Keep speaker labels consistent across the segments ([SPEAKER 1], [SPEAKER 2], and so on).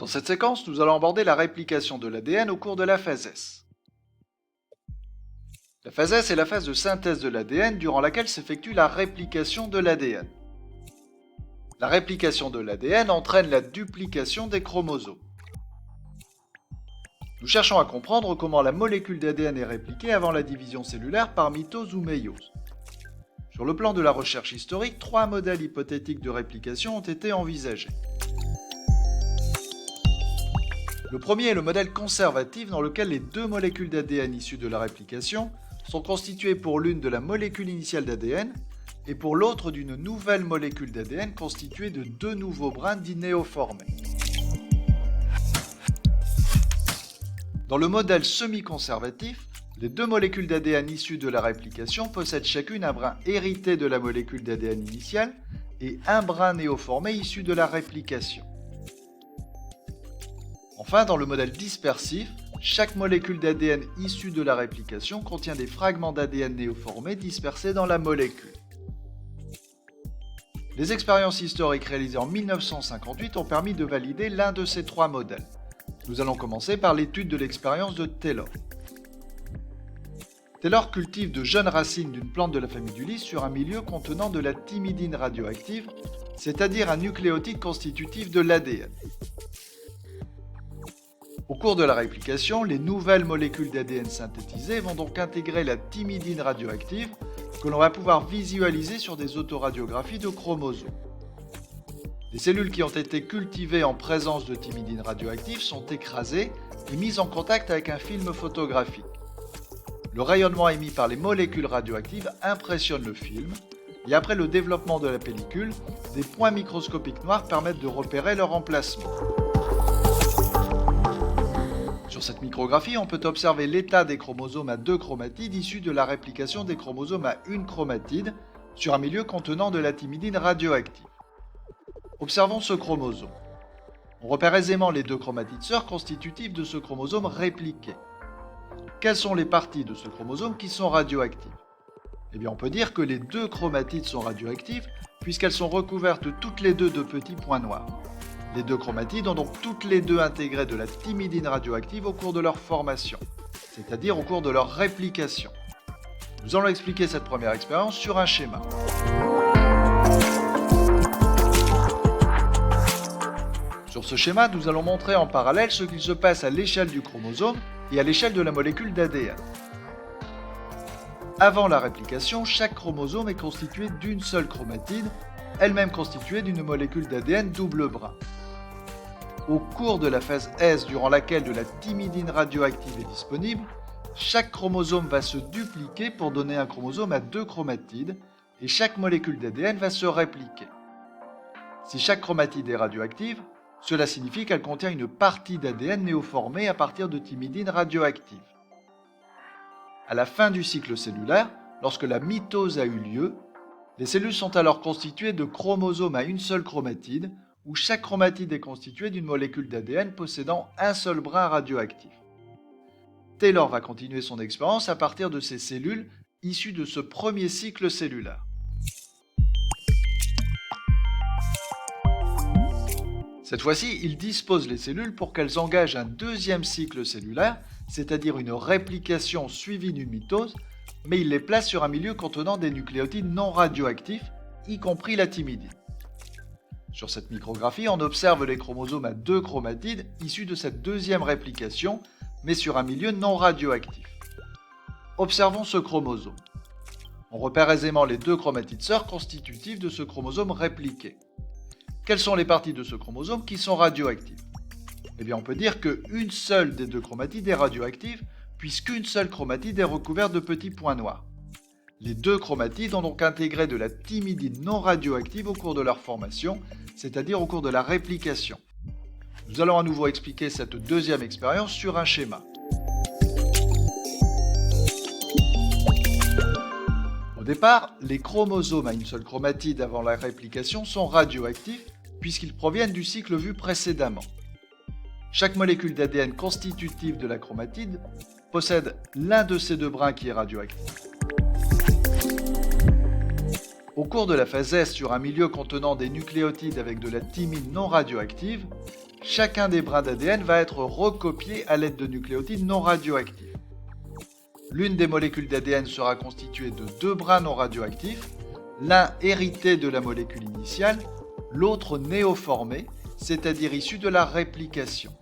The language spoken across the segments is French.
[SPEAKER 1] Dans cette séquence, nous allons aborder la réplication de l'ADN au cours de la phase S. La phase S est la phase de synthèse de l'ADN durant laquelle s'effectue la réplication de l'ADN. La réplication de l'ADN entraîne la duplication des chromosomes. Nous cherchons à comprendre comment la molécule d'ADN est répliquée avant la division cellulaire par mitose ou méiose. Sur le plan de la recherche historique, 3 modèles hypothétiques de réplication ont été envisagés. Le premier est le modèle conservatif dans lequel les 2 molécules d'ADN issues de la réplication sont constituées pour l'une de la molécule initiale d'ADN et pour l'autre d'une nouvelle molécule d'ADN constituée de 2 nouveaux brins dits néoformés. Dans le modèle semi-conservatif, les 2 molécules d'ADN issues de la réplication possèdent chacune un brin hérité de la molécule d'ADN initiale et un brin néoformé issu de la réplication. Enfin, dans le modèle dispersif, chaque molécule d'ADN issue de la réplication contient des fragments d'ADN néoformés dispersés dans la molécule. Les expériences historiques réalisées en 1958 ont permis de valider l'un de ces 3 modèles. Nous allons commencer par l'étude de l'expérience de Taylor. Taylor cultive de jeunes racines d'une plante de la famille du lys sur un milieu contenant de la thymidine radioactive, c'est-à-dire un nucléotide constitutif de l'ADN. Au cours de la réplication, les nouvelles molécules d'ADN synthétisées vont donc intégrer la thymidine radioactive que l'on va pouvoir visualiser sur des autoradiographies de chromosomes. Les cellules qui ont été cultivées en présence de thymidine radioactive sont écrasées et mises en contact avec un film photographique. Le rayonnement émis par les molécules radioactives impressionne le film et après le développement de la pellicule, des points microscopiques noirs permettent de repérer leur emplacement. Sur cette micrographie, on peut observer l'état des chromosomes à 2 chromatides issus de la réplication des chromosomes à 1 chromatide sur un milieu contenant de la thymidine radioactive. Observons ce chromosome. On repère aisément les 2 chromatides sœurs constitutives de ce chromosome répliqué. Quelles sont les parties de ce chromosome qui sont radioactives ? Eh bien, on peut dire que les 2 chromatides sont radioactives puisqu'elles sont recouvertes toutes les deux de petits points noirs. Les 2 chromatides ont donc toutes les deux intégré de la thymidine radioactive au cours de leur formation, c'est-à-dire au cours de leur réplication. Nous allons expliquer cette première expérience sur un schéma. Sur ce schéma, nous allons montrer en parallèle ce qu'il se passe à l'échelle du chromosome et à l'échelle de la molécule d'ADN. Avant la réplication, chaque chromosome est constitué d'une seule chromatide, elle-même constituée d'une molécule d'ADN double brin. Au cours de la phase S, durant laquelle de la thymidine radioactive est disponible, chaque chromosome va se dupliquer pour donner un chromosome à 2 chromatides et chaque molécule d'ADN va se répliquer. Si chaque chromatide est radioactive, cela signifie qu'elle contient une partie d'ADN néoformée à partir de thymidine radioactive. À la fin du cycle cellulaire, lorsque la mitose a eu lieu, les cellules sont alors constituées de chromosomes à une seule chromatide, où chaque chromatide est constituée d'une molécule d'ADN possédant un seul brin radioactif. Taylor va continuer son expérience à partir de ces cellules issues de ce premier cycle cellulaire. Cette fois-ci, il dispose les cellules pour qu'elles engagent un deuxième cycle cellulaire, c'est-à-dire une réplication suivie d'une mitose, mais il les place sur un milieu contenant des nucléotides non radioactifs, y compris la thymidine. Sur cette micrographie, on observe les chromosomes à 2 chromatides issus de cette deuxième réplication, mais sur un milieu non radioactif. Observons ce chromosome. On repère aisément les 2 chromatides sœurs constitutives de ce chromosome répliqué. Quelles sont les parties de ce chromosome qui sont radioactives ? Eh bien, on peut dire qu'une seule des 2 chromatides est radioactive, puisqu'une seule chromatide est recouverte de petits points noirs. Les 2 chromatides ont donc intégré de la thymidine non radioactive au cours de leur formation, c'est-à-dire au cours de la réplication. Nous allons à nouveau expliquer cette deuxième expérience sur un schéma. Au départ, les chromosomes à une seule chromatide avant la réplication sont radioactifs puisqu'ils proviennent du cycle vu précédemment. Chaque molécule d'ADN constitutive de la chromatide possède l'un de ces 2 brins qui est radioactif. Au cours de la phase S sur un milieu contenant des nucléotides avec de la thymine non radioactive, chacun des brins d'ADN va être recopié à l'aide de nucléotides non radioactifs. L'une des molécules d'ADN sera constituée de deux brins non radioactifs, l'un hérité de la molécule initiale, l'autre néoformé, c'est-à-dire issu de la réplication.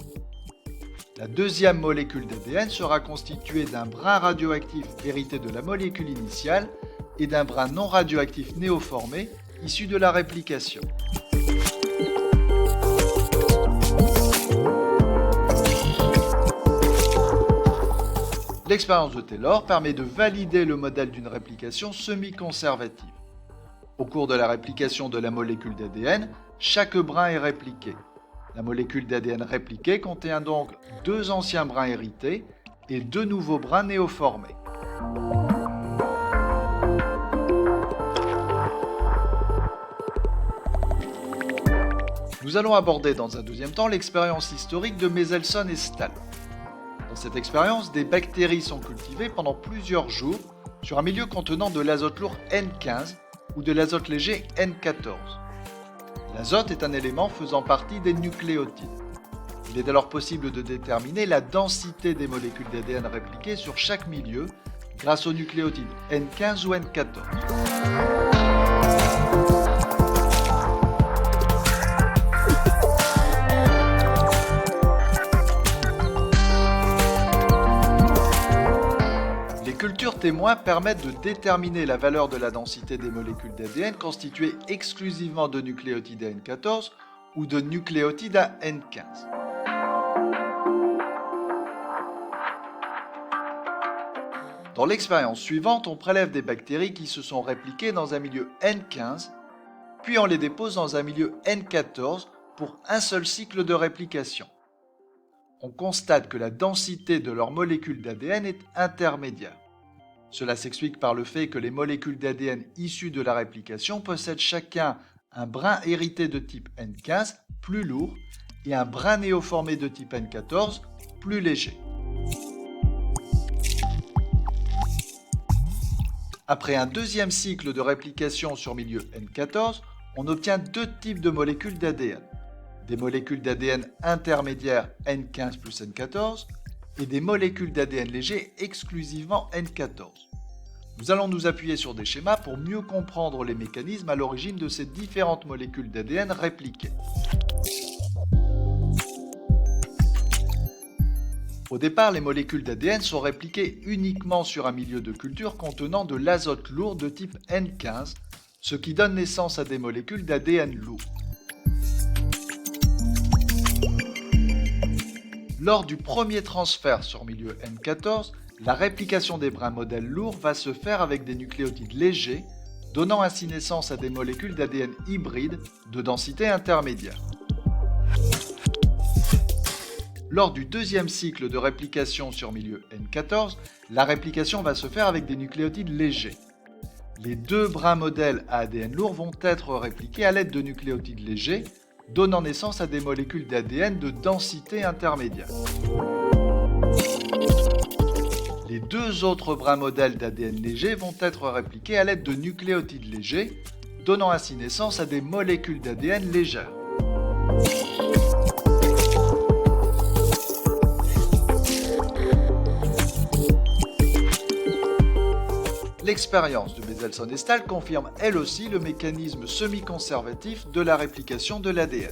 [SPEAKER 1] La deuxième molécule d'ADN sera constituée d'un brin radioactif hérité de la molécule initiale et d'un brin non radioactif néoformé issu de la réplication. L'expérience de Taylor permet de valider le modèle d'une réplication semi-conservative. Au cours de la réplication de la molécule d'ADN, chaque brin est répliqué. La molécule d'ADN répliquée contient donc deux anciens brins hérités et deux nouveaux brins néoformés. Nous allons aborder dans un deuxième temps l'expérience historique de Mendelssohn et Stahl. Dans cette expérience, des bactéries sont cultivées pendant plusieurs jours sur un milieu contenant de l'azote lourd N15 ou de l'azote léger N14. L'azote est un élément faisant partie des nucléotides. Il est alors possible de déterminer la densité des molécules d'ADN répliquées sur chaque milieu grâce aux nucléotides N15 ou N14. Les cultures témoins permettent de déterminer la valeur de la densité des molécules d'ADN constituées exclusivement de nucléotides à N14 ou de nucléotides à N15. Dans l'expérience suivante, on prélève des bactéries qui se sont répliquées dans un milieu N15, puis on les dépose dans un milieu N14 pour un seul cycle de réplication. On constate que la densité de leurs molécules d'ADN est intermédiaire. Cela s'explique par le fait que les molécules d'ADN issues de la réplication possèdent chacun un brin hérité de type N15 plus lourd et un brin néoformé de type N14 plus léger. Après un deuxième cycle de réplication sur milieu N14, on obtient deux types de molécules d'ADN. Des molécules d'ADN intermédiaires N15 plus N14 et des molécules d'ADN léger exclusivement N14. Nous allons nous appuyer sur des schémas pour mieux comprendre les mécanismes à l'origine de ces différentes molécules d'ADN répliquées. Au départ, les molécules d'ADN sont répliquées uniquement sur un milieu de culture contenant de l'azote lourd de type N15, ce qui donne naissance à des molécules d'ADN lourd. Lors du premier transfert sur milieu N14, la réplication des brins modèles lourds va se faire avec des nucléotides légers, donnant ainsi naissance à des molécules d'ADN hybrides de densité intermédiaire. Lors du deuxième cycle de réplication sur milieu N14, la réplication va se faire avec des nucléotides légers. Les deux brins modèles à ADN lourd vont être répliqués à l'aide de nucléotides légers, donnant naissance à des molécules d'ADN de densité intermédiaire. Les deux autres brins modèles d'ADN léger vont être répliqués à l'aide de nucléotides légers, donnant ainsi naissance à des molécules d'ADN légères. L'expérience de Mendelssohn et Stahl confirme elle aussi le mécanisme semi-conservatif de la réplication de l'ADN.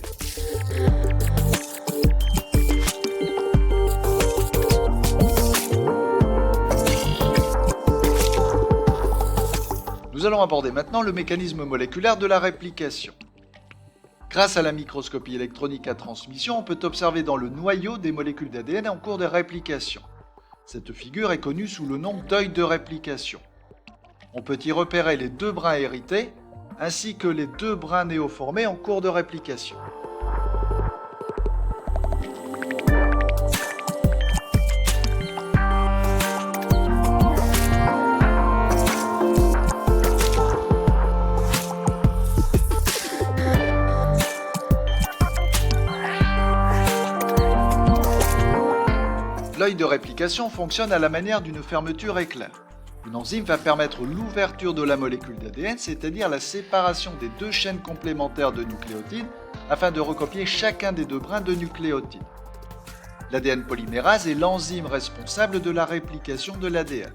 [SPEAKER 1] Nous allons aborder maintenant le mécanisme moléculaire de la réplication. Grâce à la microscopie électronique à transmission, on peut observer dans le noyau des molécules d'ADN en cours de réplication. Cette figure est connue sous le nom d'œil de réplication. On peut y repérer les deux brins hérités, ainsi que les deux brins néoformés en cours de réplication. L'œil de réplication fonctionne à la manière d'une fermeture éclair. Une enzyme va permettre l'ouverture de la molécule d'ADN, c'est-à-dire la séparation des deux chaînes complémentaires de nucléotides, afin de recopier chacun des deux brins de nucléotides. L'ADN polymérase est l'enzyme responsable de la réplication de l'ADN.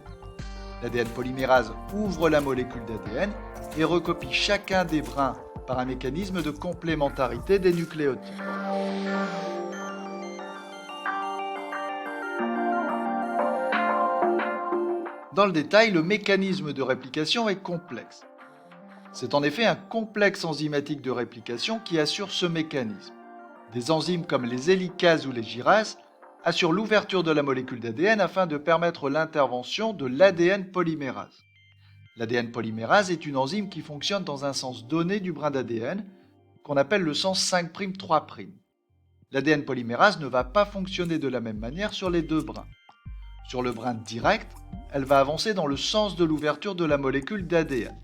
[SPEAKER 1] L'ADN polymérase ouvre la molécule d'ADN et recopie chacun des brins par un mécanisme de complémentarité des nucléotides. Dans le détail, le mécanisme de réplication est complexe. C'est en effet un complexe enzymatique de réplication qui assure ce mécanisme. Des enzymes comme les hélicases ou les gyrases assurent l'ouverture de la molécule d'ADN afin de permettre l'intervention de l'ADN polymérase. L'ADN polymérase est une enzyme qui fonctionne dans un sens donné du brin d'ADN, qu'on appelle le sens 5'3'. L'ADN polymérase ne va pas fonctionner de la même manière sur les deux brins. Sur le brin direct, elle va avancer dans le sens de l'ouverture de la molécule d'ADN.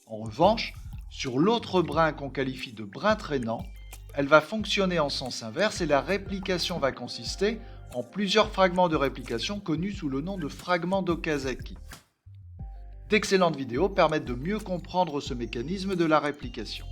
[SPEAKER 1] En revanche, sur l'autre brin qu'on qualifie de brin traînant, elle va fonctionner en sens inverse et la réplication va consister en plusieurs fragments de réplication connus sous le nom de fragments d'Okazaki. D'excellentes vidéos permettent de mieux comprendre ce mécanisme de la réplication.